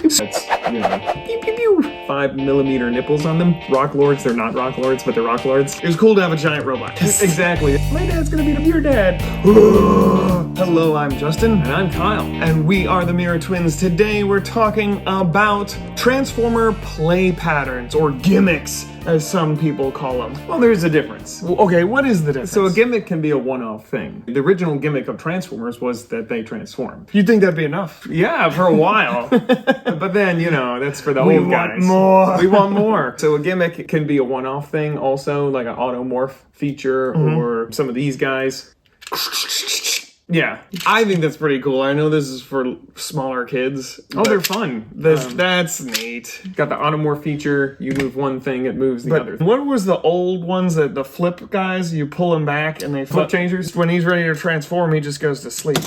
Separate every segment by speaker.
Speaker 1: That's, pew, pew, pew. 5mm nipples on them. Rock Lords, they're not Rock Lords, but they're Rock Lords.
Speaker 2: It was cool to have a giant robot.
Speaker 1: Exactly. My dad's gonna beat up your dad. Hello, I'm Justin.
Speaker 2: And I'm Kyle.
Speaker 1: And we are the Mirror Twins. Today we're talking about Transformer play patterns, or gimmicks, as some people call them.
Speaker 2: Well, there's a difference.
Speaker 1: Okay, what is the difference?
Speaker 2: So a gimmick can be a one-off thing. The original gimmick of Transformers was that they transformed.
Speaker 1: You'd think that'd be enough.
Speaker 2: Yeah, for a while. But then, that's for the old guys.
Speaker 1: We want more.
Speaker 2: We want more. So a gimmick can be a one-off thing also, like an automorph feature, or some of these guys. Yeah, I think that's pretty cool. I know this is for smaller kids.
Speaker 1: Oh, they're fun.
Speaker 2: That's neat. Got the automorph feature. You move one thing, it moves the other.
Speaker 1: What was the old ones, that the flip guys? You pull them back and they
Speaker 2: Flip changers?
Speaker 1: When he's ready to transform, he just goes to sleep.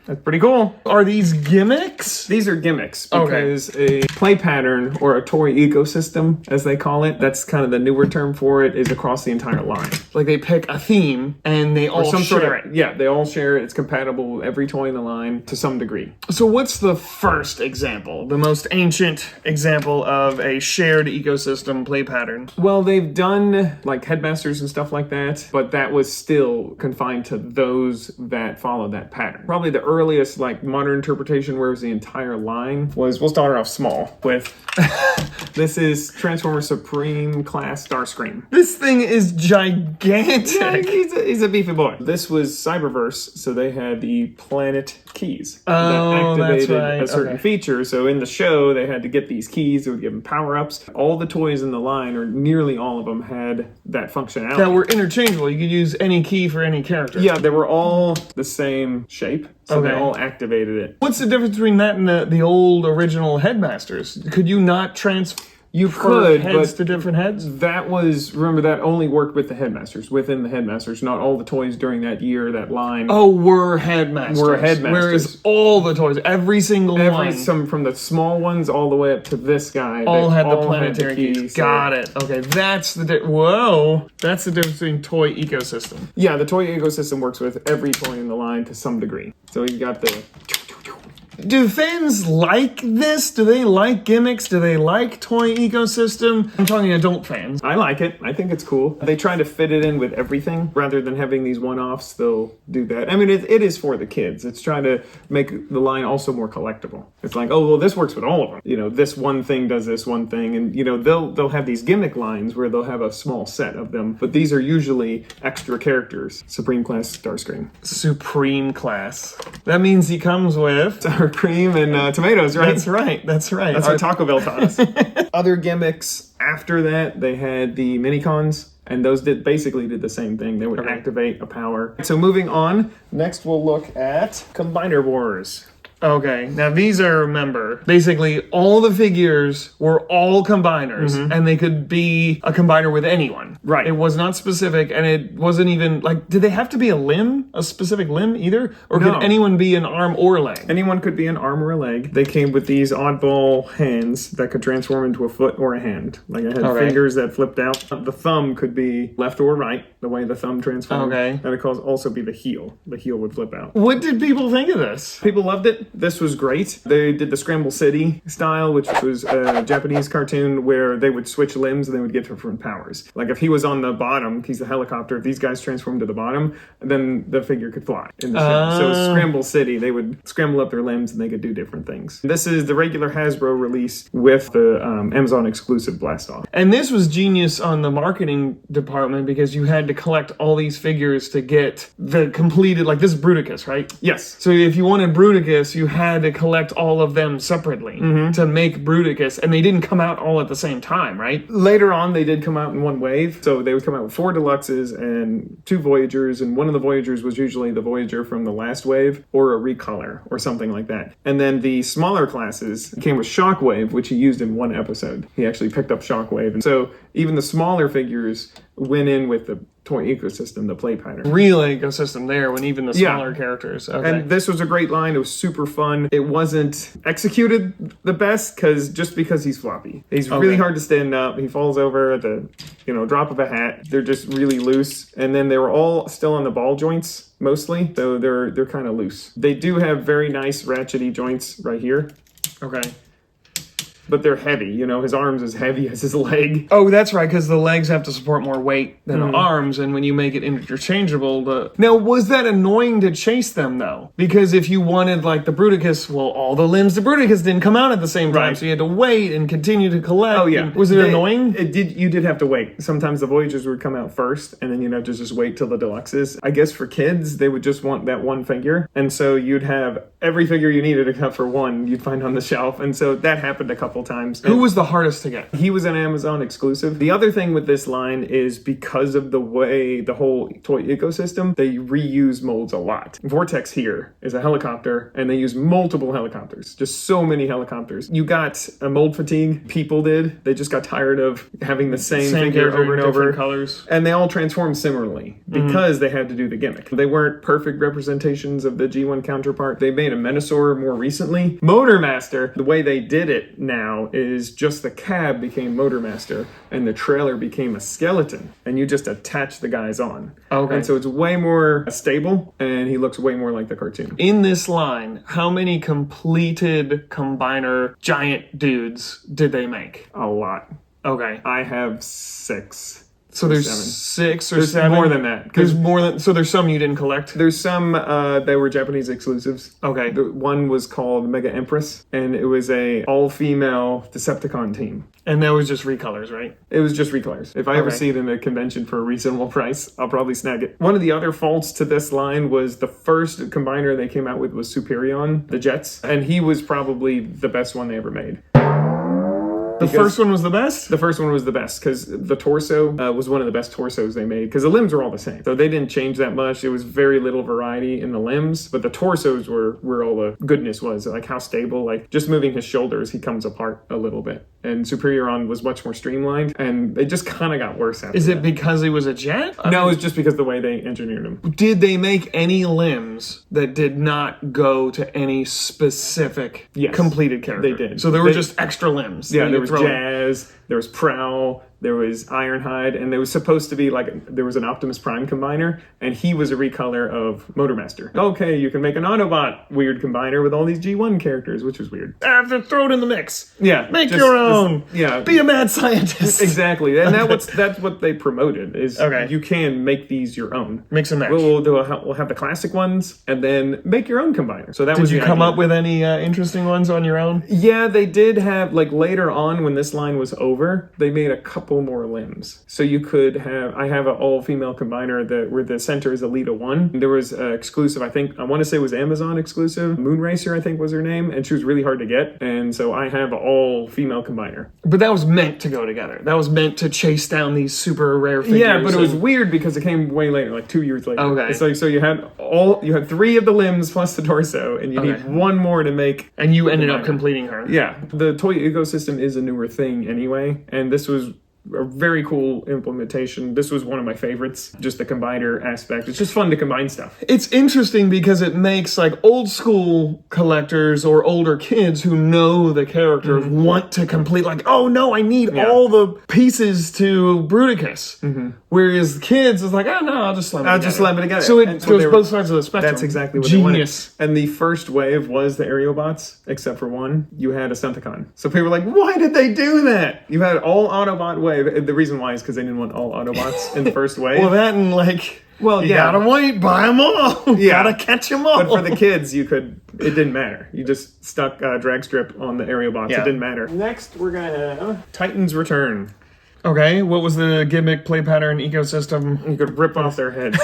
Speaker 2: That's pretty cool.
Speaker 1: Are these gimmicks?
Speaker 2: These are gimmicks because a play pattern, or a toy ecosystem, as they call it, that's kind of the newer term for it, is across the entire line.
Speaker 1: Like they pick a theme and they all share it.
Speaker 2: Yeah, they all share it. It's compatible with every toy in the line to some degree.
Speaker 1: So what's the first example, the most ancient example of a shared ecosystem play pattern?
Speaker 2: Well, they've done like headmasters and stuff like that, but that was still confined to those that follow that pattern. Probably the earliest like modern interpretation, where it was the entire line, was, we'll start off small with this is Transformer Supreme Class Starscream.
Speaker 1: This thing is gigantic.
Speaker 2: Yeah, he's a beefy boy. This was Cyberverse, so they had the planet keys that activated a certain feature. So in the show, they had to get these keys that would give them power-ups. All the toys in the line, or nearly all of them, had that functionality.
Speaker 1: That were interchangeable. You could use any key for any character.
Speaker 2: Yeah, they were all the same shape, so they all activated it.
Speaker 1: What's the difference between that and the old original headmasters? Could you not transfer?
Speaker 2: You could,
Speaker 1: heads
Speaker 2: but
Speaker 1: to different heads?
Speaker 2: That was, remember, that only worked with the headmasters, within the headmasters. Not all the toys during that year, that line.
Speaker 1: Oh, were headmasters. Whereas all the toys, every single one.
Speaker 2: From the small ones all the way up to this guy.
Speaker 1: All had the planetary keys. Got it. Okay, that's the that's the difference between toy ecosystem.
Speaker 2: Yeah, the toy ecosystem works with every toy in the line to some degree. So you got the...
Speaker 1: Do fans like this? Do they like gimmicks? Do they like toy ecosystem? I'm talking adult fans.
Speaker 2: I like it. I think it's cool. They try to fit it in with everything rather than having these one-offs. They'll do that. I mean, it is for the kids. It's trying to make the line also more collectible. It's like, oh, well, this works with all of them. This one thing does this one thing, and they'll have these gimmick lines where they'll have a small set of them, but these are usually extra characters. Supreme Class Starscream.
Speaker 1: Supreme Class. That means he comes with
Speaker 2: sour cream and tomatoes, right?
Speaker 1: That's right. That's
Speaker 2: what Taco Bell taught us. Other gimmicks after that, they had the minicons, and those basically did the same thing. They would activate a power. So moving on, next we'll look at Combiner Wars.
Speaker 1: Okay, now these are, remember, basically all the figures were all combiners, and they could be a combiner with anyone.
Speaker 2: Right.
Speaker 1: It was not specific, and it wasn't even, did they have to be a specific limb either? Or could anyone be an arm or a leg?
Speaker 2: Anyone could be an arm or a leg. They came with these oddball hands that could transform into a foot or a hand. Like I had fingers that flipped out. The thumb could be left or right, the way the thumb transformed.
Speaker 1: Okay.
Speaker 2: And it could also be the heel. The heel would flip out.
Speaker 1: What did people think of this?
Speaker 2: People loved it. This was great. They did the Scramble City style, which was a Japanese cartoon where they would switch limbs and they would get different powers. Like if he was on the bottom, he's the helicopter. If these guys transformed to the bottom, then the figure could fly in the ship. So Scramble City, they would scramble up their limbs and they could do different things. This is the regular Hasbro release with the Amazon exclusive Blastoff.
Speaker 1: And this was genius on the marketing department because you had to collect all these figures to get the completed, like this is Bruticus, right?
Speaker 2: Yes.
Speaker 1: So if you wanted Bruticus, you had to collect all of them separately to make Bruticus, and they didn't come out all at the same time, right?
Speaker 2: Later on, they did come out in one wave. So they would come out with 4 Deluxes and 2 Voyagers, and one of the Voyagers was usually the Voyager from the last wave, or a recolor, or something like that. And then the smaller classes came with Shockwave, which he used in one episode. He actually picked up Shockwave. And so even the smaller figures went in with the toy ecosystem, the play pattern.
Speaker 1: Real ecosystem there when even the smaller characters. Okay.
Speaker 2: And this was a great line. It was super fun. It wasn't executed the best because he's floppy. He's really hard to stand up. He falls over at the drop of a hat. They're just really loose. And then they were all still on the ball joints mostly, so they're kind of loose. They do have very nice ratchety joints right here.
Speaker 1: Okay.
Speaker 2: But they're heavy, you know, his arm's as heavy as his leg.
Speaker 1: Oh, that's right, because the legs have to support more weight than the arms, and when you make it interchangeable, Now, was that annoying to chase them, though? Because if you wanted, like, the Bruticus, well, all the limbs to Bruticus didn't come out at the same time,
Speaker 2: Right.
Speaker 1: so you had to wait and continue to collect.
Speaker 2: Oh, yeah.
Speaker 1: And was it annoying?
Speaker 2: You did have to wait. Sometimes the Voyagers would come out first, and then you'd have to just wait till the Deluxes. I guess for kids, they would just want that one figure, and so you'd have every figure you needed except for one you'd find on the shelf, and so that happened a couple times.
Speaker 1: Who was the hardest to get?
Speaker 2: He was an Amazon exclusive. The other thing with this line is because of the way the whole toy ecosystem, they reuse molds a lot. Vortex here is a helicopter, and they use multiple helicopters. Just so many helicopters. You got a mold fatigue. People did. They just got tired of having the same figure over and over.
Speaker 1: Colors.
Speaker 2: And they all transformed similarly because they had to do the gimmick. They weren't perfect representations of the G1 counterpart. They made a Menasor more recently. Motormaster, the way they did it now is just the cab became Motormaster and the trailer became a skeleton, and you just attach the guys on.
Speaker 1: Okay.
Speaker 2: And so it's way more stable, and he looks way more like the cartoon.
Speaker 1: In this line, how many completed combiner giant dudes did they make?
Speaker 2: A lot.
Speaker 1: Okay.
Speaker 2: I have 6.
Speaker 1: So there's
Speaker 2: 7.
Speaker 1: 6 or
Speaker 2: There's
Speaker 1: 7?
Speaker 2: more than that.
Speaker 1: There's more than... So there's some you didn't collect?
Speaker 2: There's some that were Japanese exclusives.
Speaker 1: Okay.
Speaker 2: The one was called Mega Empress, and it was a all-female Decepticon team.
Speaker 1: And that was just recolors, right?
Speaker 2: It was just recolors. If I ever
Speaker 1: Okay.
Speaker 2: see it in a convention for a reasonable price, I'll probably snag it. One of the other faults to this line was the first combiner they came out with was Superion, the Jets, and he was probably the best one they ever made.
Speaker 1: The first one was the best?
Speaker 2: The first one was the best because the torso was one of the best torsos they made because the limbs were all the same. So they didn't change that much. It was very little variety in the limbs, but the torsos were where all the goodness was, like how stable, like just moving his shoulders, he comes apart a little bit. And Superioron was much more streamlined, and they just kind of got worse after
Speaker 1: Is
Speaker 2: that.
Speaker 1: it because he was a jet?
Speaker 2: No, it's just because the way they engineered him.
Speaker 1: Did they make any limbs that did not go to any specific
Speaker 2: Yes,
Speaker 1: completed character?
Speaker 2: they did.
Speaker 1: So there were
Speaker 2: They-
Speaker 1: just extra limbs.
Speaker 2: Yeah,
Speaker 1: that
Speaker 2: there
Speaker 1: you
Speaker 2: was
Speaker 1: throw in.
Speaker 2: Jazz, there was Prowl, there was Ironhide, and there was supposed to be there was an Optimus Prime combiner, and he was a recolor of Motormaster. Okay, you can make an Autobot weird combiner with all these G1 characters, which was weird.
Speaker 1: I have to throw it in the mix.
Speaker 2: Yeah.
Speaker 1: Make your own.
Speaker 2: Yeah.
Speaker 1: Be a mad scientist.
Speaker 2: Exactly, and that's what they promoted is
Speaker 1: Okay.
Speaker 2: you can make these your own.
Speaker 1: Mix and match.
Speaker 2: We'll have the classic ones, and then make your own combiner. So that was
Speaker 1: Did you
Speaker 2: the
Speaker 1: come
Speaker 2: idea.
Speaker 1: up with any interesting ones on your own?
Speaker 2: Yeah, they did have, later on when this line was over, they made a couple more limbs. So you could have, I have an all-female combiner where the center is Alita 1. There was exclusive, I want to say it was Amazon exclusive. Moonracer, I think was her name, and she was really hard to get. And so I have an all-female combiner.
Speaker 1: But that was meant to go together. That was meant to chase down these super rare figures.
Speaker 2: Yeah, but it was weird because it came way later, like 2 years later.
Speaker 1: Okay.
Speaker 2: So you had 3 of the limbs plus the torso, and you need one more to make.
Speaker 1: And you ended up completing her.
Speaker 2: Yeah, the toy ecosystem is a newer thing anyway, and this was a very cool implementation. This was one of my favorites, just the combiner aspect. It's just fun to combine stuff.
Speaker 1: It's interesting because it makes old school collectors or older kids who know the character want to complete oh no, I need all the pieces to Bruticus. Whereas kids is oh no, I'll just slam it together. So it goes both sides of the spectrum.
Speaker 2: That's exactly what
Speaker 1: Genius.
Speaker 2: they wanted. And the first wave was the Aerobots, except for one. You had a Stunticon. So people were like, why did they do that? You had all Autobot wave. The reason why is because they didn't want all Autobots in the first wave.
Speaker 1: Well, that and you gotta wait, buy them all. You gotta catch them all.
Speaker 2: But for the kids, it didn't matter. You just stuck a drag strip on the Aerobots.
Speaker 1: Yeah.
Speaker 2: It didn't matter. Next, we're gonna have Titan's Return.
Speaker 1: Okay, what was the gimmick play pattern ecosystem?
Speaker 2: You could rip off their heads.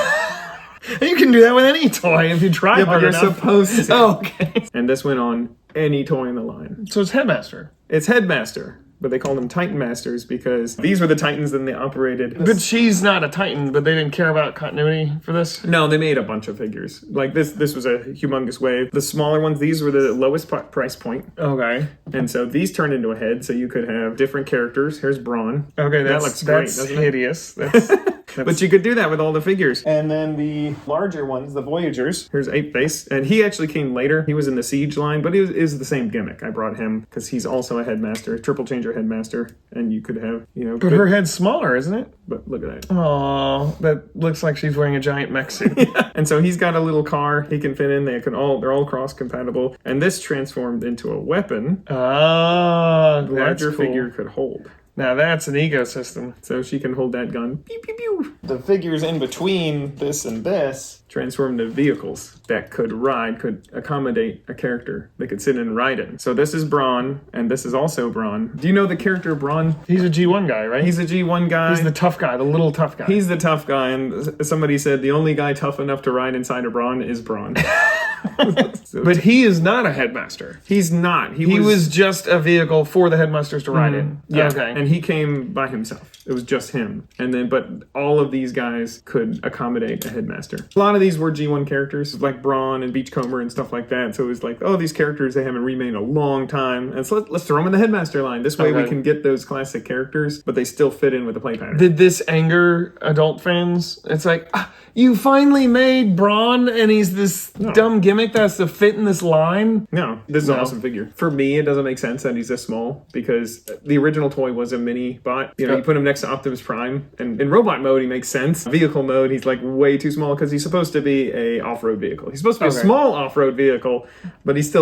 Speaker 1: You can do that with any toy if you try
Speaker 2: Yeah, but
Speaker 1: hard
Speaker 2: you're
Speaker 1: enough.
Speaker 2: supposed to.
Speaker 1: Oh, okay.
Speaker 2: And this went on any toy in the line.
Speaker 1: So it's Headmaster.
Speaker 2: It's Headmaster, but they call them Titan Masters because these were the Titans that they operated.
Speaker 1: But she's not a Titan, but they didn't care about continuity for this?
Speaker 2: No, they made a bunch of figures. This was a humongous wave. The smaller ones, these were the lowest price point.
Speaker 1: Okay.
Speaker 2: And so these turned into a head, so you could have different characters. Here's Brawn.
Speaker 1: Okay,
Speaker 2: That looks great,
Speaker 1: that's
Speaker 2: doesn't it?
Speaker 1: hideous. That's
Speaker 2: But you could do that with all the figures. And then the larger ones, the Voyagers. Here's Ape Face. And he actually came later. He was in the Siege line, but it is the same gimmick. I brought him because he's also a headmaster, triple changer headmaster. And you could have,
Speaker 1: But her head's smaller, isn't it?
Speaker 2: But look at that.
Speaker 1: Oh, that looks like she's wearing a giant mech suit.
Speaker 2: Yeah. And so he's got a little car he can fit in. They're all cross compatible. And this transformed into a weapon.
Speaker 1: Ah,
Speaker 2: the larger figure could hold.
Speaker 1: Now that's an ecosystem.
Speaker 2: So she can hold that gun. Pew, pew, pew. The figures in between this and this transformed into vehicles that could accommodate a character they could sit in and ride in. So this is Brawn, and this is also Brawn. Do you know the character Brawn?
Speaker 1: He's a G1 guy, right?
Speaker 2: He's a G1 guy.
Speaker 1: He's the tough guy, the little tough guy.
Speaker 2: He's the tough guy, and somebody said the only guy tough enough to ride inside a Brawn is Brawn.
Speaker 1: But he is not a headmaster.
Speaker 2: He's not.
Speaker 1: He was just a vehicle for the headmasters to ride in.
Speaker 2: Yeah.
Speaker 1: Okay.
Speaker 2: And he came by himself. It was just him. And then, but all of these guys could accommodate a headmaster. A lot of these were G1 characters, like Brawn and Beachcomber and stuff like that. So it was like, oh, these characters, they haven't remade a long time. And so let's throw them in the headmaster line. This way we can get those classic characters, but they still fit in with the play pattern.
Speaker 1: Did this anger adult fans? It's like, you finally made Brawn and he's this dumb gimmick that's to fit in this line?
Speaker 2: No, this is an awesome figure. For me, it doesn't make sense that he's this small because the original toy was a mini bot. You put him next to Optimus Prime, and in robot mode, he makes sense. Vehicle mode, he's like way too small because he's supposed to be a off-road vehicle. He's supposed to be a small off-road vehicle, but he's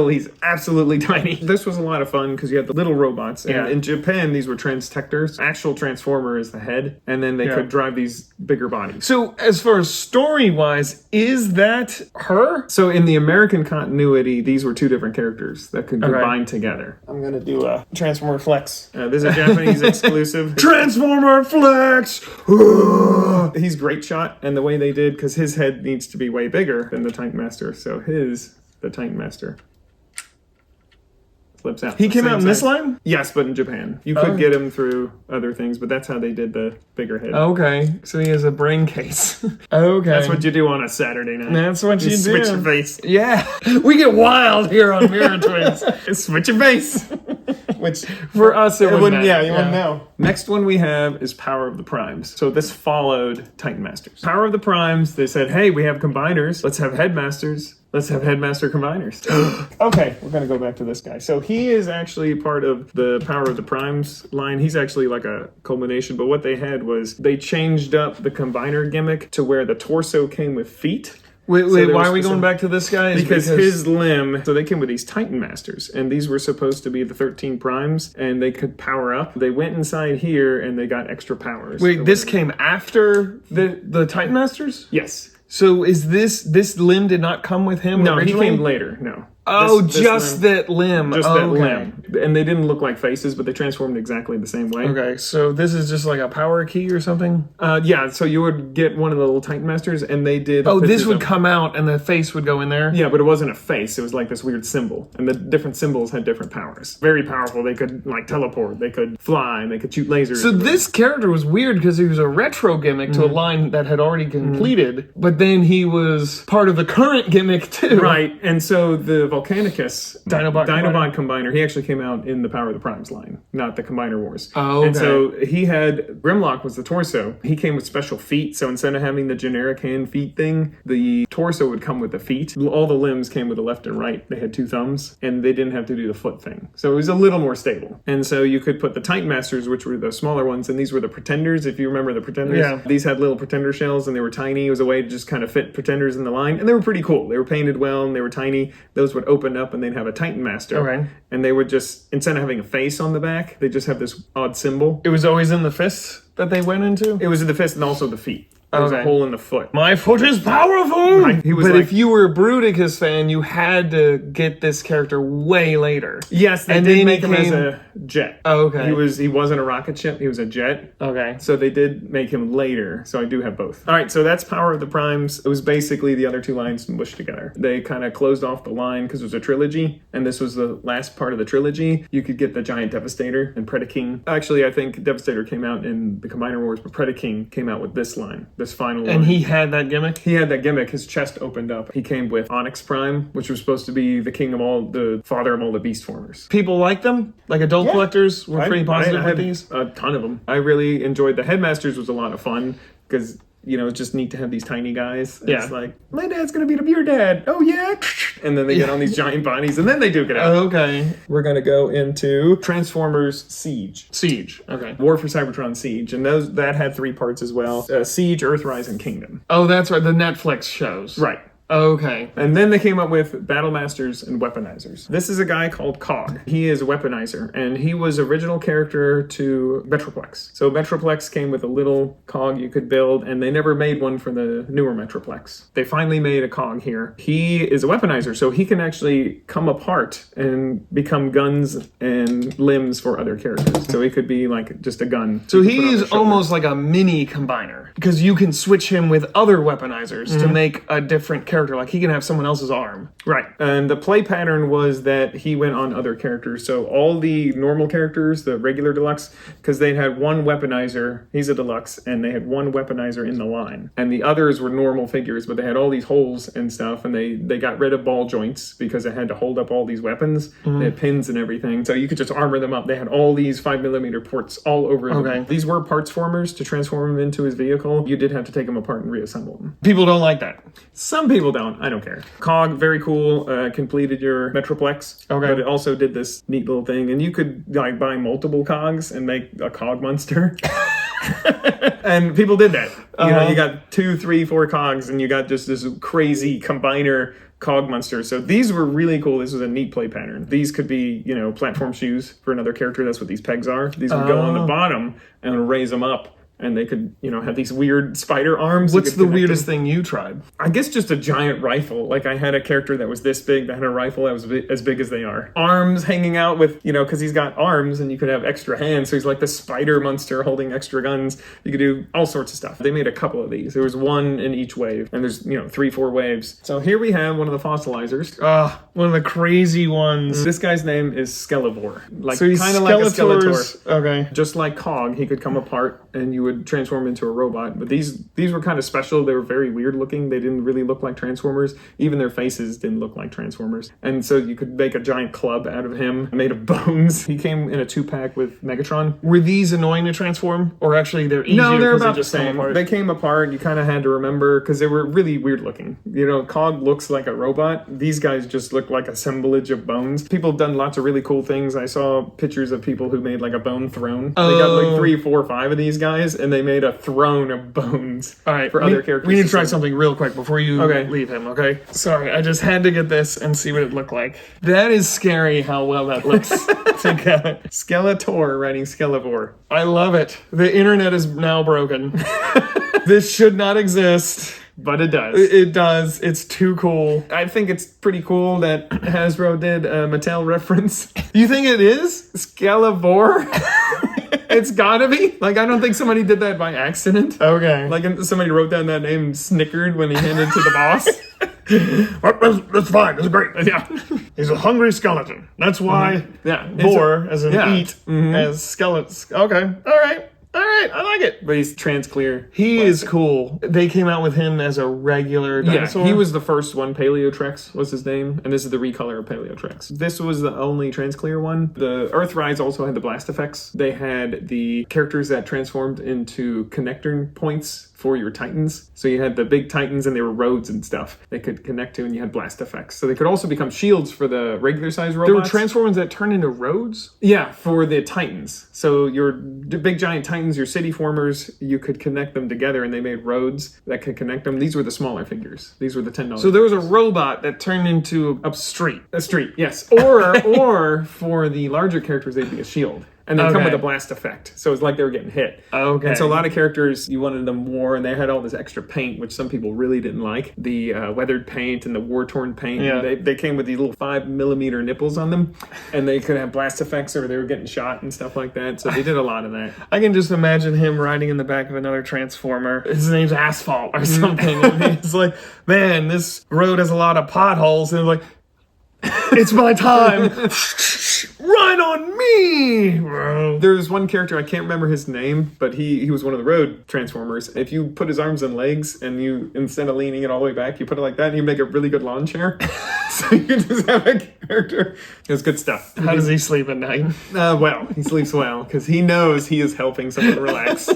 Speaker 2: absolutely tiny. This was a lot of fun because you had the little robots. And in Japan, these were transtectors. Actual transformer is the head, and then they could drive these bigger bodies.
Speaker 1: So as far as story-wise, is that her?
Speaker 2: So in the American continuity, these were two different characters that could combine together. I'm going to do a Transformer Flex. This is a Japanese exclusive.
Speaker 1: Transformer Flex!
Speaker 2: He's great shot, and the way they did, because his head needs to be way bigger than the Tank Master, so the Tank Master flips out.
Speaker 1: He came out in this line?
Speaker 2: Yes, but in Japan. You could get him through other things, but that's how they did the bigger head.
Speaker 1: Okay, so he has a brain case. Okay.
Speaker 2: That's what you do on a Saturday night.
Speaker 1: That's what you do.
Speaker 2: Switch your face.
Speaker 1: Yeah, we get wild here on Mirror Twins.
Speaker 2: Switch your face. Which
Speaker 1: for us it wouldn't.
Speaker 2: Yeah, you wouldn't know. Next one we have is Power of the Primes. So this followed Titan Masters. Power of the Primes, they said, hey, we have combiners. Let's have headmasters. Let's have headmaster combiners. Okay, we're going to go back to this guy. So he is actually part of the Power of the Primes line. He's actually like a culmination, but what they had was they changed up the combiner gimmick to where the torso came with feet.
Speaker 1: Wait, why are we going back to this guy?
Speaker 2: Because his limb, so they came with these Titan Masters, and these were supposed to be the 13 primes, and they could power up. They went inside here, and they got extra powers.
Speaker 1: Wait, this came after the Titan Masters?
Speaker 2: Yes.
Speaker 1: So is this limb did not come with him originally?
Speaker 2: He came later, no.
Speaker 1: Just that limb.
Speaker 2: Just that limb. And they didn't look like faces, but they transformed exactly the same way.
Speaker 1: Okay, so this is just like a power key or something?
Speaker 2: Yeah, so you would get one of the little Titan Masters, and they did...
Speaker 1: Oh, this would come out, and the face would go in there?
Speaker 2: Yeah, but it wasn't a face. It was like this weird symbol. And the different symbols had different powers. Very powerful. They could, like, teleport. They could fly. They could shoot lasers.
Speaker 1: So this character was weird because he was a retro gimmick to a line that had already completed, but then he was part of the current gimmick, too.
Speaker 2: Right, and so the Volcanicus...
Speaker 1: Dinobot
Speaker 2: Combiner. He actually came out in the Power of the Primes line, not the Combiner Wars.
Speaker 1: Oh, okay.
Speaker 2: And so he had... Grimlock was the torso. He came with special feet, so instead of having the generic hand feet thing, the torso would come with the feet. All the limbs came with the left and right. They had two thumbs, and they didn't have to do the foot thing. So it was a little more stable. And so you could put the Titan Masters, which were the smaller ones, and these were the Pretenders, if you remember the Pretenders.
Speaker 1: Yeah.
Speaker 2: These had little Pretender shells, and they were tiny. It was a way to just kind of fit Pretenders in the line, and they were pretty cool. They were painted well, and they were tiny. Those would open up, and they'd have a Titan Master.
Speaker 1: Okay.
Speaker 2: And they would just, instead of having a face on the back, they just have this odd symbol.
Speaker 1: It was always in the fists that they went into?
Speaker 2: It was in the fist and also the feet. There was a hole in the foot.
Speaker 1: My foot is powerful! But
Speaker 2: like,
Speaker 1: if you were a Bruticus fan, you had to get this character way later.
Speaker 2: Yes, they did make him as a jet.
Speaker 1: Oh, okay.
Speaker 2: He wasn't a rocket ship, he was a jet.
Speaker 1: Okay.
Speaker 2: So they did make him later, so I do have both. Alright, so that's Power of the Primes. It was basically the other two lines mushed together. They kind of closed off the line because it was a trilogy, and this was the last part of the trilogy. You could get the Giant Devastator and Predaking. Actually, I think Devastator came out in the Combiner Wars, but Predaking came out with this line, this final line.
Speaker 1: And he had that gimmick?
Speaker 2: He had that gimmick. His chest opened up. He came with Onyx Prime, which was supposed to be the king of all, the father of all the beast formers.
Speaker 1: People like them? Like adult collectors were pretty positive with these?
Speaker 2: A ton of them. I really enjoyed the Headmasters. Was a lot of fun because it's just neat to have these tiny guys.
Speaker 1: Yeah.
Speaker 2: It's like, my dad's gonna beat up your dad. Oh yeah. And then they get on these giant bodies, and then they duke it out.
Speaker 1: Okay.
Speaker 2: We're gonna go into Transformers Siege.
Speaker 1: Okay.
Speaker 2: War for Cybertron Siege, and that had 3 parts as well: Siege, Earthrise, and Kingdom.
Speaker 1: Oh, that's right. The Netflix shows.
Speaker 2: Right.
Speaker 1: Okay.
Speaker 2: And then they came up with Battle Masters and Weaponizers. This is a guy called Cog. He is a weaponizer, and he was original character to Metroplex. So Metroplex came with a little Cog you could build, and they never made one for the newer Metroplex. They finally made a Cog here. He is a weaponizer, so he can actually come apart and become guns and limbs for other characters. So he could be like just a gun.
Speaker 1: So he's almost like a mini combiner, because you can switch him with other weaponizers to make a different character. Like he can have someone else's arm.
Speaker 2: Right. And the play pattern was that he went on other characters. So all the normal characters, the regular deluxe, because they had one weaponizer, he's a deluxe, and they had one weaponizer in the line. And the others were normal figures, but they had all these holes and stuff, and they got rid of ball joints because it had to hold up all these weapons. They had pins and everything. So you could just armor them up. They had all these 5mm ports all over them.
Speaker 1: Okay.
Speaker 2: These were parts formers to transform him into his vehicle. You did have to take them apart and reassemble them.
Speaker 1: People don't like that.
Speaker 2: Some people don't. I don't care. Cog, very cool. Completed your Metroplex.
Speaker 1: Okay.
Speaker 2: But it also did this neat little thing. And you could like buy multiple Cogs and make a Cog monster. And people did that. You got 2, 3, 4 Cogs, and you got just this crazy combiner Cog monster. So these were really cool. This was a neat play pattern. These could be, platform shoes for another character. That's what these pegs are. These would go on the bottom and raise them up. And they could, have these weird spider arms.
Speaker 1: What's the weirdest thing you tried?
Speaker 2: I guess just a giant rifle. Like I had a character that was this big that had a rifle that was as big as they are. Arms hanging out with, because he's got arms and you could have extra hands. So he's like the spider monster holding extra guns. You could do all sorts of stuff. They made a couple of these. There was one in each wave. And there's, 3, 4 waves. So here we have one of the fossilizers.
Speaker 1: One of the crazy ones.
Speaker 2: This guy's name is Skelevor. Like
Speaker 1: So he's
Speaker 2: kind of like a Skeletor.
Speaker 1: Okay.
Speaker 2: Just like Cog, he could come apart and you would transform into a robot. But these were kind of special. They were very weird looking. They didn't really look like Transformers. Even their faces didn't look like Transformers. And so you could make a giant club out of him made of bones. He came in a 2-pack with Megatron.
Speaker 1: Were these annoying to transform? Or actually they're easier?
Speaker 2: No, they're
Speaker 1: 'cause
Speaker 2: about
Speaker 1: they
Speaker 2: the same. They came apart. You kind of had to remember because they were really weird looking. Cog looks like a robot. These guys just look like assemblage of bones. People have done lots of really cool things. I saw pictures of people who made like a bone throne. They got like 3, 4, 5 of these guys, and they made a throne of bones.
Speaker 1: All right,
Speaker 2: for other characters.
Speaker 1: We need to try something real quick before you
Speaker 2: Okay.
Speaker 1: leave him, okay? Sorry, I just had to get this and see what it looked like. That is scary how well that looks together.
Speaker 2: Skeletor writing Skelevor.
Speaker 1: I love it. The internet is now broken. This should not exist.
Speaker 2: But it does.
Speaker 1: It does. It's too cool.
Speaker 2: I think it's pretty cool that Hasbro did a Mattel reference.
Speaker 1: You think it is?
Speaker 2: Skelevor? It's gotta be. Like, I don't think somebody did that by accident.
Speaker 1: Okay.
Speaker 2: Like, somebody wrote down that name and snickered when he handed it to the boss.
Speaker 1: That's fine. That's great.
Speaker 2: Yeah.
Speaker 1: He's a hungry skeleton. That's why
Speaker 2: Yeah.
Speaker 1: vor, as in
Speaker 2: yeah.
Speaker 1: eat, as skeletons. Okay. All right. I like it.
Speaker 2: But he's trans-clear.
Speaker 1: He is cool. They came out with him as a regular dinosaur.
Speaker 2: Yeah, he was the first one. Paleotrex was his name, and this is the recolor of Paleotrex. This was the only trans-clear one. The Earthrise also had the blast effects. They had the characters that transformed into connector points for your Titans. So you had the big Titans and they were roads and stuff they could connect to, and you had blast effects. So they could also become shields for the regular size robots.
Speaker 1: There were transformers that turned into roads?
Speaker 2: Yeah, for the Titans. So your big giant Titans, your city formers, you could connect them together and they made roads that could connect them. These were the smaller figures. These were the $10.
Speaker 1: So there was a robot that turned into a street.
Speaker 2: A street, yes. Or for the larger characters, they'd be a shield. And they come with a blast effect. So it's like they were getting hit.
Speaker 1: Okay.
Speaker 2: And so a lot of characters, you wanted them more, and they had all this extra paint, which some people really didn't like. The weathered paint and the war-torn paint.
Speaker 1: Yeah.
Speaker 2: They came with these little 5mm nipples on them, and they could have blast effects or they were getting shot and stuff like that. So they did a lot of that.
Speaker 1: I can just imagine him riding in the back of another Transformer. His name's Asphalt or something. And he's like, man, this road has a lot of potholes. And like, it's my time. Ride on me, bro.
Speaker 2: There's one character, I can't remember his name, but he was one of the road Transformers. If you put his arms and legs and you, instead of leaning it all the way back, you put it like that and you make a really good lawn chair. So you can just have a character. It's good stuff.
Speaker 1: How does he sleep at night?
Speaker 2: Well, he sleeps well because he knows he is helping someone relax.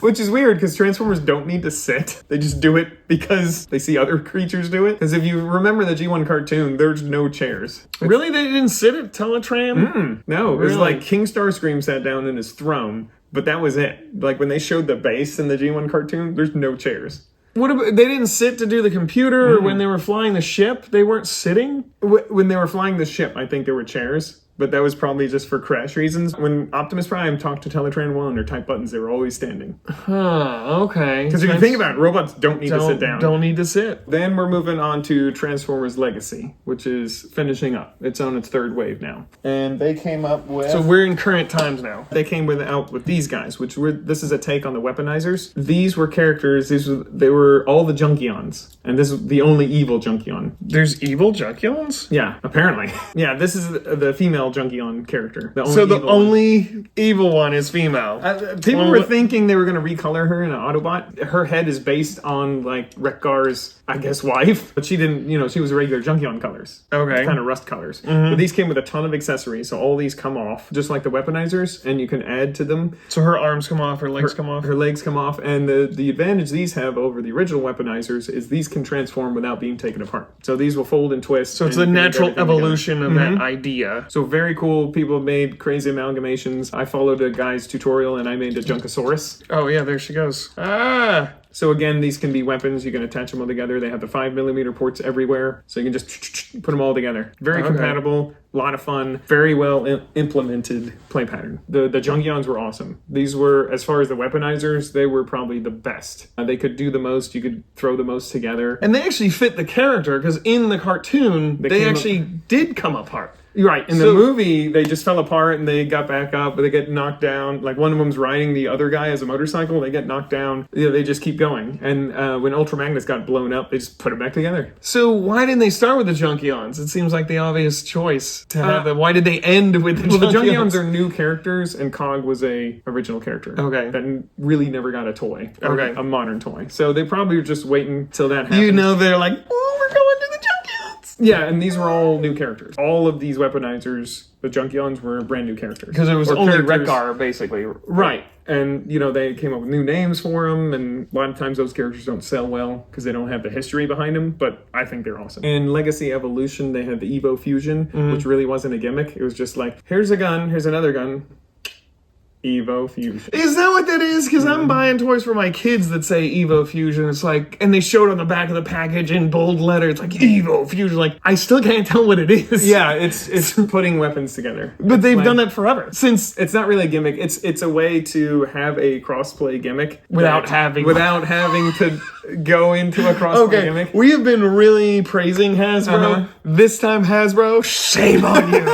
Speaker 2: Which is weird because Transformers don't need to sit. They just do it because they see other creatures do it. Because if you remember the G1 cartoon, there's no chairs.
Speaker 1: Really? They didn't sit at Teletran?
Speaker 2: No, it was
Speaker 1: Really?
Speaker 2: like King Starscream sat down in his throne, but that was it. Like when they showed the base in the G1 cartoon, there's no chairs.
Speaker 1: What about, they didn't sit to do the computer or when they were flying the ship? They weren't sitting?
Speaker 2: When they were flying the ship, I think there were chairs. But that was probably just for crash reasons. When Optimus Prime talked to Teletran 1 or type buttons, they were always standing.
Speaker 1: Huh, okay.
Speaker 2: Because if you think about it, robots don't need to sit down.
Speaker 1: Don't need to sit.
Speaker 2: Then we're moving on to Transformers Legacy, which is finishing up. It's on its third wave now. And they came up with...
Speaker 1: So we're in current times now.
Speaker 2: They came out with these guys, which were... This is a take on the weaponizers. These were characters... They were all the Junkions. And this is the only evil Junkion.
Speaker 1: There's evil Junkions?
Speaker 2: Yeah, apparently. Yeah, this is the female Junkion character.
Speaker 1: The only evil one is female.
Speaker 2: People were thinking they were going to recolor her in an Autobot. Her head is based on, like, Wreck-Gar's, I guess, wife. But she didn't, she was regular Junkion colors.
Speaker 1: Okay.
Speaker 2: Kind of rust colors. But these came with a ton of accessories, so all these come off, just like the weaponizers, and you can add to them.
Speaker 1: So her arms come off, her legs come off?
Speaker 2: Her legs come off, and the advantage these have over the original weaponizers is these can transform without being taken apart. So these will fold and twist.
Speaker 1: So it's a natural evolution of that idea.
Speaker 2: So very cool. People made crazy amalgamations. I followed a guy's tutorial and I made a Junkosaurus.
Speaker 1: Oh yeah, there she goes. Ah!
Speaker 2: So again, these can be weapons. You can attach them all together. They have the 5mm ports everywhere. So you can just put them all together. Very compatible. A lot of fun. Very well implemented play pattern. The Junkions were awesome. These were, as far as the weaponizers, they were probably the best. They could do the most. You could throw the most together.
Speaker 1: And they actually fit the character because in the cartoon, they actually did come apart.
Speaker 2: Right. In the movie, they just fell apart and they got back up, but they get knocked down. Like one of them's riding the other guy as a motorcycle. They get knocked down. They just keep going. And when Ultra Magnus got blown up, they just put it back together.
Speaker 1: So why didn't they start with the Junkions? It seems like the obvious choice to have them. Why did they end with the Junkions?
Speaker 2: Well, the Junkions are new characters, and Cog was a original character.
Speaker 1: Okay.
Speaker 2: That really never got a toy.
Speaker 1: Okay.
Speaker 2: A modern toy. So they probably were just waiting till that happened.
Speaker 1: They're like, oh, we're going to the Junkions.
Speaker 2: Yeah, and these were all new characters. All of these weaponizers, the Junkions, were brand new characters.
Speaker 1: Because it was only Wreck-Gar, basically.
Speaker 2: Right. And, they came up with new names for them, and a lot of times those characters don't sell well because they don't have the history behind them, but I think they're awesome. In Legacy Evolution, they had the Evo Fusion, which really wasn't a gimmick. It was just like, here's a gun, here's another gun. Evo Fusion.
Speaker 1: Is that what that is? Because I'm buying toys for my kids that say Evo Fusion. It's like, and they showed on the back of the package in bold letters, it's like Evo Fusion. Like, I still can't tell what it is.
Speaker 2: Yeah, it's putting weapons together.
Speaker 1: But they've done that forever.
Speaker 2: Since it's not really a gimmick, it's a way to have a crossplay gimmick
Speaker 1: without having
Speaker 2: to go into a crossplay gimmick.
Speaker 1: We have been really praising Hasbro. This time, Hasbro, shame on you.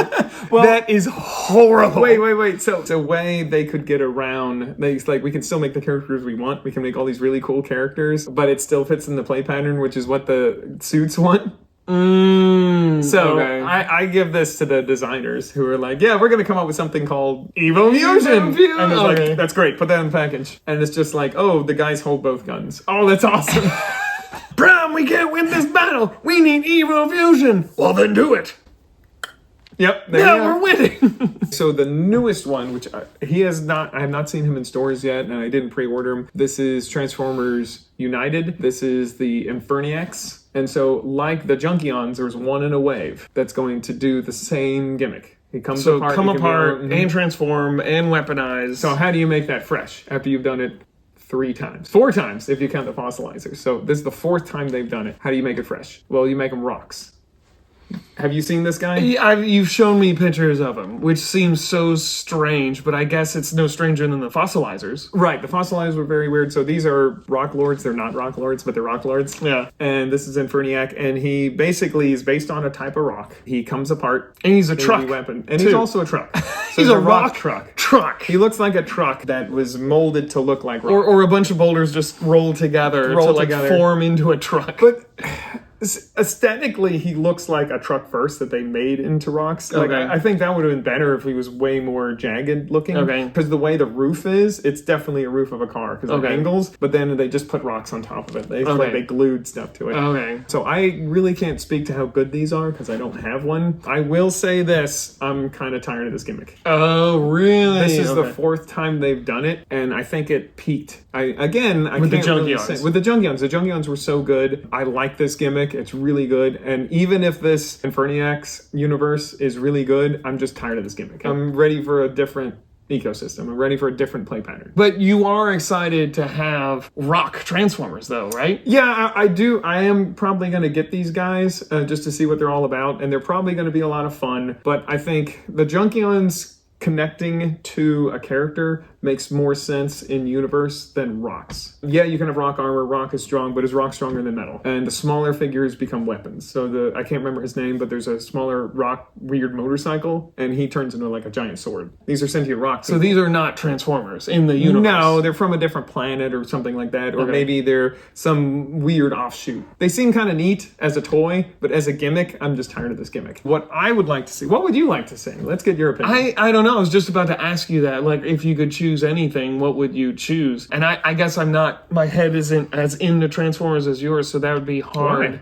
Speaker 1: Well, that is horrible.
Speaker 2: Wait. So it's a way they could get around. We can still make the characters we want. We can make all these really cool characters, but it still fits in the play pattern, which is what the suits want. I give this to the designers who are like, yeah, we're going to come up with something called Evo Fusion. And it's like, that's great. Put that in the package. And it's just like, oh, the guys hold both guns. Oh, that's awesome.
Speaker 1: Bram, we can't win this battle. We need Evo Fusion. Well, then do it.
Speaker 2: Yep.
Speaker 1: We're winning.
Speaker 2: So the newest one, which I have not seen him in stores yet, and I didn't pre-order him. This is Transformers United. This is the Inferniacs. And so, like the Junkions, there's one in a wave that's going to do the same gimmick. He comes apart.
Speaker 1: Come apart and transform and weaponize.
Speaker 2: So how do you make that fresh after you've done it 4 times if you count the fossilizers? So this is the 4th time they've done it. How do you make it fresh? Well, you make them rocks. Have you seen this guy?
Speaker 1: You've shown me pictures of him, which seems so strange, but I guess it's no stranger than the fossilizers.
Speaker 2: Right, the fossilizers were very weird. So these are rock lords. They're not rock lords, but they're rock lords.
Speaker 1: Yeah.
Speaker 2: And this is Inferniac, and he basically is based on a type of rock. He comes apart.
Speaker 1: And he's a truck.
Speaker 2: Weapon. And he's also a truck. So
Speaker 1: he's a rock truck.
Speaker 2: He looks like a truck that was molded to look like rock.
Speaker 1: Or a bunch of boulders just rolled together to form into a truck.
Speaker 2: But Aesthetically, he looks like a truck first that they made into rocks. Like,
Speaker 1: Okay.
Speaker 2: I think that would have been better if he was way more jagged looking.
Speaker 1: Okay.
Speaker 2: Because the way the roof is, it's definitely a roof of a car because of
Speaker 1: Okay.
Speaker 2: angles. But then they just put rocks on top of it. It's like they glued stuff to it.
Speaker 1: Okay.
Speaker 2: So I really can't speak to how good these are because I don't have one. I will say this: I'm kind of tired of this gimmick.
Speaker 1: Oh, really?
Speaker 2: This is the fourth time they've done it, and I think it peaked. With
Speaker 1: the
Speaker 2: can't really
Speaker 1: Junkyons.
Speaker 2: say with the Junkyons. The Junkyons were so good. I like this gimmick. It's really good. And even if this Inferniacs universe is really good, I'm just tired of this gimmick. I'm ready for a different ecosystem. I'm ready for a different play pattern.
Speaker 1: But you are excited to have rock Transformers, though, right?
Speaker 2: Yeah, I do. I am probably going to get these guys just to see what they're all about, and they're probably going to be a lot of fun. But I think the Junkions connecting to a character makes more sense in universe than rocks. Yeah, you can have rock armor. Rock is strong, but is rock stronger than metal? And the smaller figures become weapons. So I can't remember his name, but there's a smaller rock weird motorcycle, and he turns into like a giant sword. These are sentient rocks.
Speaker 1: So these are not Transformers in the universe.
Speaker 2: No, they're from a different planet or something like that, or maybe they're some weird offshoot. They seem kind of neat as a toy, but as a gimmick, I'm just tired of this gimmick. What I would like to see, what would you like to see? Let's get your opinion.
Speaker 1: I don't know. I was just about to ask you that. Like, if you could choose anything, what would you choose? And I guess my head isn't as into Transformers as yours, so that would be hard.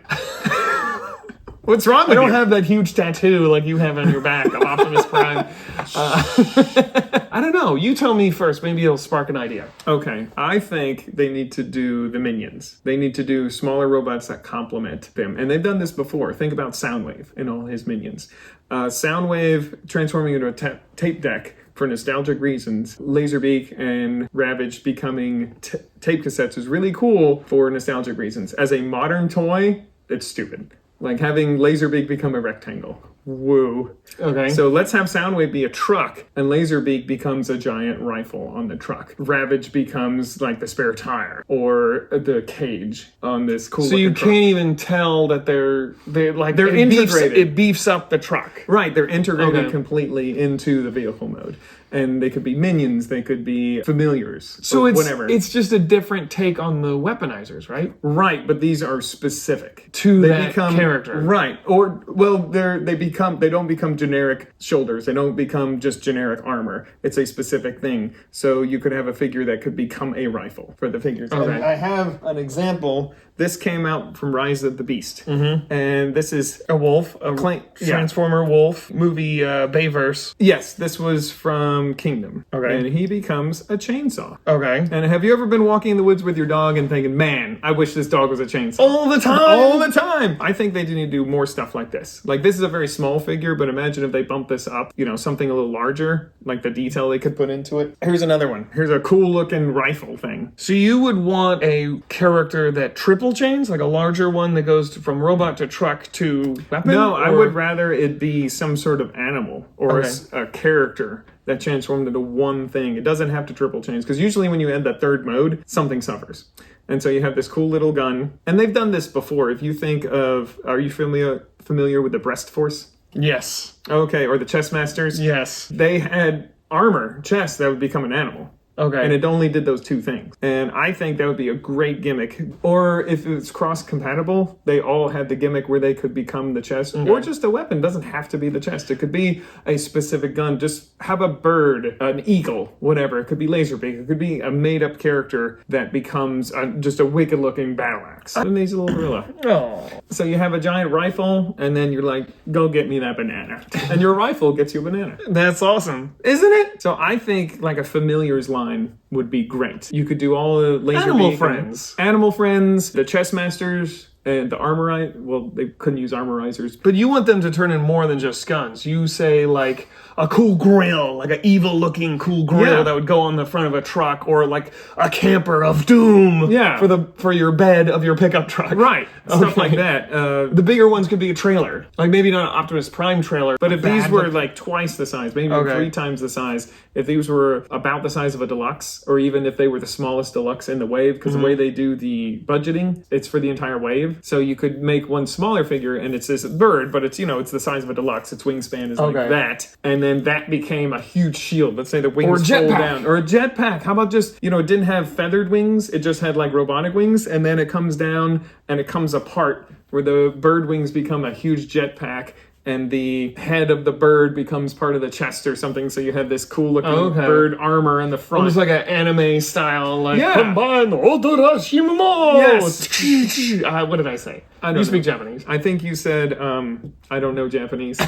Speaker 2: What's wrong with
Speaker 1: I don't
Speaker 2: you?
Speaker 1: have that huge tattoo like you have on your back of Optimus Prime. I don't know. You tell me first. Maybe it'll spark an idea.
Speaker 2: Okay, I think they need to do the minions. They need to do smaller robots that complement them. And they've done this before. Think about Soundwave and all his minions. Soundwave transforming into a tape deck for nostalgic reasons. Laserbeak and Ravage becoming tape cassettes is really cool for nostalgic reasons. As a modern toy, it's stupid. Like having Laserbeak become a rectangle. Woo.
Speaker 1: Okay.
Speaker 2: So let's have Soundwave be a truck, and Laserbeak becomes a giant rifle on the truck. Ravage becomes like the spare tire or the cage on this cool.
Speaker 1: So you
Speaker 2: truck.
Speaker 1: can't even tell that they're
Speaker 2: integrated.
Speaker 1: It beefs up the truck.
Speaker 2: Right, they're integrated
Speaker 1: Okay.
Speaker 2: completely into the vehicle mode. And they could be minions, they could be familiars,
Speaker 1: So
Speaker 2: or whatever.
Speaker 1: it's just a different take on the weaponizers, right?
Speaker 2: Right, but these are specific
Speaker 1: To that character.
Speaker 2: Right, or well, they don't become generic shoulders. They don't become just generic armor. It's a specific thing. So you could have a figure that could become a rifle for the figures.
Speaker 1: Okay.
Speaker 2: And I have an example. This came out from Rise of the Beast, and this is
Speaker 1: A wolf,
Speaker 2: yeah.
Speaker 1: Transformer wolf movie, Bayverse.
Speaker 2: Yes, this was from Kingdom.
Speaker 1: Okay.
Speaker 2: And he becomes a chainsaw.
Speaker 1: Okay.
Speaker 2: And have you ever been walking in the woods with your dog and thinking, man, I wish this dog was a chainsaw?
Speaker 1: All the time.
Speaker 2: All the time. I think they need to do more stuff like this. Like, this is a very small figure, but imagine if they bump this up, something a little larger, like the detail they could put into it. Here's another one. Here's a cool looking rifle thing.
Speaker 1: So you would want a character that triple chains, like a larger one that goes from robot to truck to weapon?
Speaker 2: No, I
Speaker 1: Or-
Speaker 2: would rather it be some sort of animal or
Speaker 1: Okay.
Speaker 2: a character that transformed into one thing. It doesn't have to triple change, because usually when you add that third mode, something suffers. And so you have this cool little gun. And they've done this before. If you think of, are you familiar with the Breast Force?
Speaker 1: Yes.
Speaker 2: Okay, or the Chess Masters?
Speaker 1: Yes.
Speaker 2: They had armor, chest, that would become an animal.
Speaker 1: Okay.
Speaker 2: And it only did those two things. And I think that would be a great gimmick. Or if it's cross-compatible, they all had the gimmick where they could become the chest. Or just a weapon. It doesn't have to be the chest. It could be a specific gun. Just have a bird, an eagle, whatever. It could be Laserbeak. It could be a made-up character that becomes just a wicked-looking battle axe. And he's a little gorilla.
Speaker 1: Oh.
Speaker 2: So you have a giant rifle, and then you're like, go get me that banana. And your rifle gets you a banana.
Speaker 1: That's awesome.
Speaker 2: Isn't it? So I think like a Familiars line would be great. You could do all the laser
Speaker 1: Animal Friends.
Speaker 2: Animal Friends, the Chess Masters, and the Armorizers. Well, they couldn't use Armorizers.
Speaker 1: But you want them to turn in more than just guns. You say like a cool grill, like an evil looking cool grill
Speaker 2: Yeah.
Speaker 1: that would go on the front of a truck, or like a camper of doom
Speaker 2: Yeah.
Speaker 1: for your bed of your pickup truck.
Speaker 2: Right. Stuff
Speaker 1: Okay.
Speaker 2: like that.
Speaker 1: The bigger ones could be a trailer. Like maybe not an Optimus Prime trailer.
Speaker 2: But if these were
Speaker 1: look-
Speaker 2: like twice the size, maybe
Speaker 1: Okay.
Speaker 2: 3 times the size, if these were about the size of a deluxe, or even if they were the smallest deluxe in the wave, because the way they do the budgeting, it's for the entire wave. wave, so you could make one smaller figure, and it's this bird, but it's, it's the size of a deluxe. Its wingspan is like that, and then that became a huge shield. Let's say the wings fold down, or a jetpack. How about just, it didn't have feathered wings, it just had like robotic wings, and then it comes down and it comes apart where the bird wings become a huge jetpack, and the head of the bird becomes part of the chest or something, so you have this cool looking bird armor in the front.
Speaker 1: Almost like an anime style, like, combine the Odorashimamo! Yes! What did I say? You speak Japanese.
Speaker 2: I think you said, I don't know Japanese.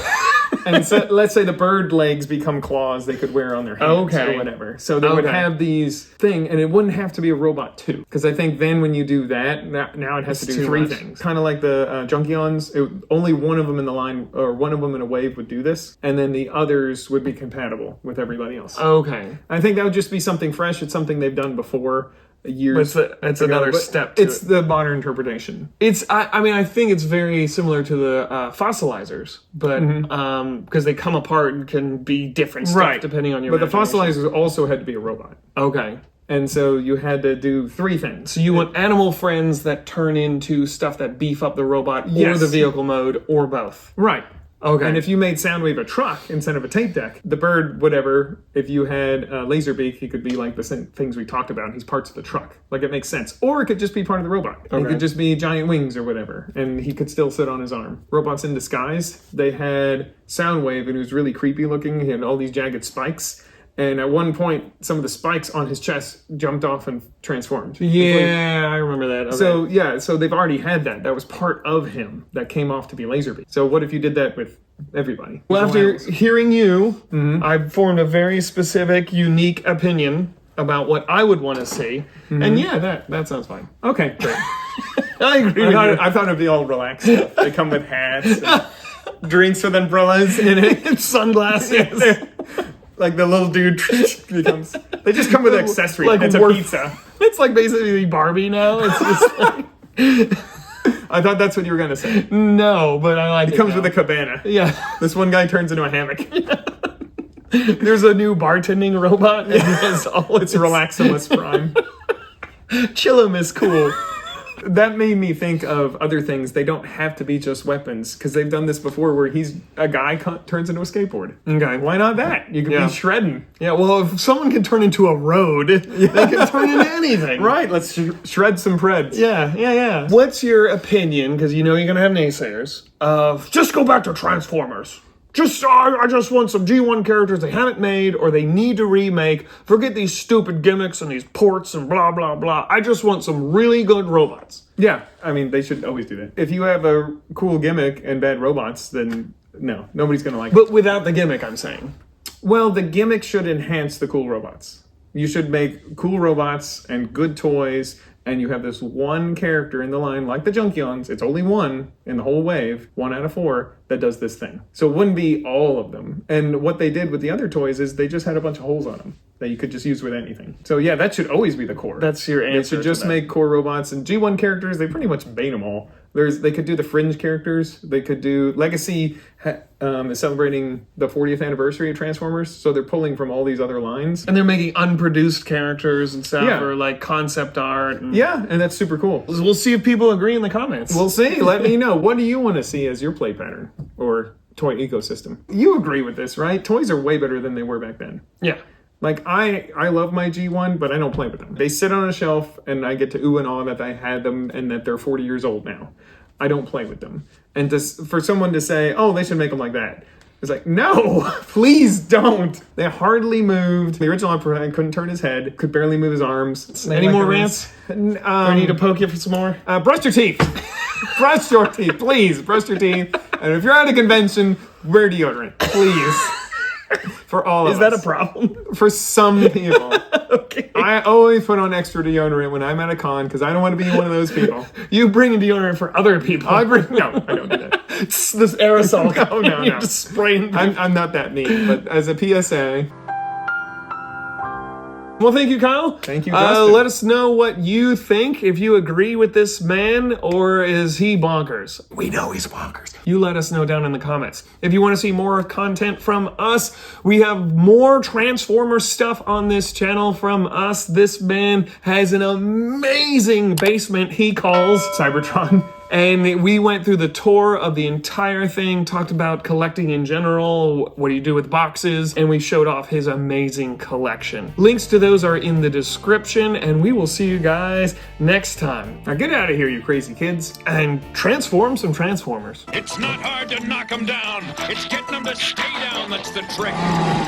Speaker 2: And so, let's say the bird legs become claws they could wear on their hands or whatever. So they would have these thing, and it wouldn't have to be a robot too. Because I think then when you do that, now it has to do three things. Kind of like the Junkions, only one of them in the line, or one of them in a wave would do this, and then the others would be compatible with everybody else.
Speaker 1: Okay.
Speaker 2: I think that would just be something fresh. It's something they've done before. Years.
Speaker 1: It's another step to
Speaker 2: it's the modern interpretation.
Speaker 1: I think it's very similar to the fossilizers, but because they come apart and can be different stuff depending on your.
Speaker 2: But the fossilizers also had to be a robot.
Speaker 1: Okay.
Speaker 2: And so you had to do three things.
Speaker 1: So you want animal friends that turn into stuff that beef up the robot or the vehicle mode or both.
Speaker 2: Right.
Speaker 1: Okay.
Speaker 2: And if you made Soundwave a truck instead of a tape deck, the bird, whatever, if you had Laserbeak, he could be like the same things we talked about. He's parts of the truck. Like, it makes sense. Or it could just be part of the robot. Okay. It could just be giant wings or whatever. And he could still sit on his arm. Robots in Disguise, they had Soundwave, and he was really creepy looking. He had all these jagged spikes. And at one point, some of the spikes on his chest jumped off and transformed.
Speaker 1: Yeah, I remember that.
Speaker 2: Okay. So they've already had that. That was part of him that came off to be Laserbeak. So what if you did that with everybody?
Speaker 1: Well, after hearing you, I've formed a very specific, unique opinion about what I would want to see. And that sounds fine.
Speaker 2: Okay, great.
Speaker 1: I agree with you.
Speaker 2: I thought it'd be all relaxed stuff. They come with hats, and drinks with umbrellas in it,
Speaker 1: sunglasses.
Speaker 2: Like the little dude becomes. They just come with accessories.
Speaker 1: Like
Speaker 2: it's a pizza.
Speaker 1: It's like basically Barbie now. It's like.
Speaker 2: I thought that's what you were gonna say.
Speaker 1: No, but I like it.
Speaker 2: It comes with a cabana.
Speaker 1: Yeah.
Speaker 2: This one guy turns into a hammock.
Speaker 1: There's a new bartending robot. And it's
Speaker 2: Relaximus Prime.
Speaker 1: Chillum is cool.
Speaker 2: That made me think of other things. They don't have to be just weapons, because they've done this before where a guy turns into a skateboard.
Speaker 1: Okay.
Speaker 2: Why not that? You could be shredding.
Speaker 1: Yeah, well, if someone can turn into a road, they can turn into anything.
Speaker 2: Right, let's shred some Preds.
Speaker 1: Yeah. What's your opinion, because you're going to have naysayers, of just go back to Transformers? I just want some G1 characters they haven't made or they need to remake. Forget these stupid gimmicks and these ports and blah, blah, blah. I just want some really good robots.
Speaker 2: Yeah, I mean, they should always do that. If you have a cool gimmick and bad robots, then no, nobody's going to like it.
Speaker 1: But without the gimmick, I'm saying.
Speaker 2: Well, the gimmick should enhance the cool robots. You should make cool robots and good toys, and you have this one character in the line, like the Junkions. It's only one in the whole wave, 1 out of 4, that does this thing. So it wouldn't be all of them. And what they did with the other toys is they just had a bunch of holes on them that you could just use with anything. So yeah, that should always be the core.
Speaker 1: That's your answer.
Speaker 2: They should just make core robots. And G1 characters, they pretty much made them all. They could do the fringe characters. They could do Legacy is celebrating the 40th anniversary of Transformers, so they're pulling from all these other lines.
Speaker 1: And they're making unproduced characters and stuff, or like concept art. And
Speaker 2: and that's super cool.
Speaker 1: We'll see if people agree in the comments.
Speaker 2: We'll see. Let me know. What do you want to see as your play pattern or toy ecosystem? You agree with this, right? Toys are way better than they were back then.
Speaker 1: Yeah.
Speaker 2: Like, I love my G1, but I don't play with them. They sit on a shelf, and I get to ooh and ah that I had them and that they're 40 years old now. I don't play with them. And for someone to say, oh, they should make them like that. It's like, no, please don't. They hardly moved. The original Emperor couldn't turn his head, could barely move his arms.
Speaker 1: Any more rants? Do I need to poke you for some more?
Speaker 2: Brush your teeth. Brush your teeth, please. Brush your teeth. And if you're at a convention, wear deodorant, please. For all of us.
Speaker 1: Is that a problem?
Speaker 2: For some people.
Speaker 1: Okay.
Speaker 2: I always put on extra deodorant when I'm at a con because I don't want to be one of those people.
Speaker 1: You bring deodorant for other people.
Speaker 2: No, I don't do that.
Speaker 1: It's this aerosol.
Speaker 2: No.
Speaker 1: You're just spraying.
Speaker 2: I'm not that mean, but as a PSA.
Speaker 1: Well, thank you, Kyle.
Speaker 2: Thank you, Justin.
Speaker 1: Let us know what you think, if you agree with this man, or is he bonkers? We know he's bonkers. You let us know down in the comments. If you want to see more content from us, we have more Transformer stuff on this channel from us. This man has an amazing basement he calls
Speaker 2: Cybertron.
Speaker 1: And we went through the tour of the entire thing, talked about collecting in general, what do you do with boxes, and we showed off his amazing collection. Links to those are in the description, and we will see you guys next time.
Speaker 2: Now get out of here, you crazy kids.
Speaker 1: And transform some Transformers.
Speaker 3: It's not hard to knock them down. It's getting them to stay down that's the trick.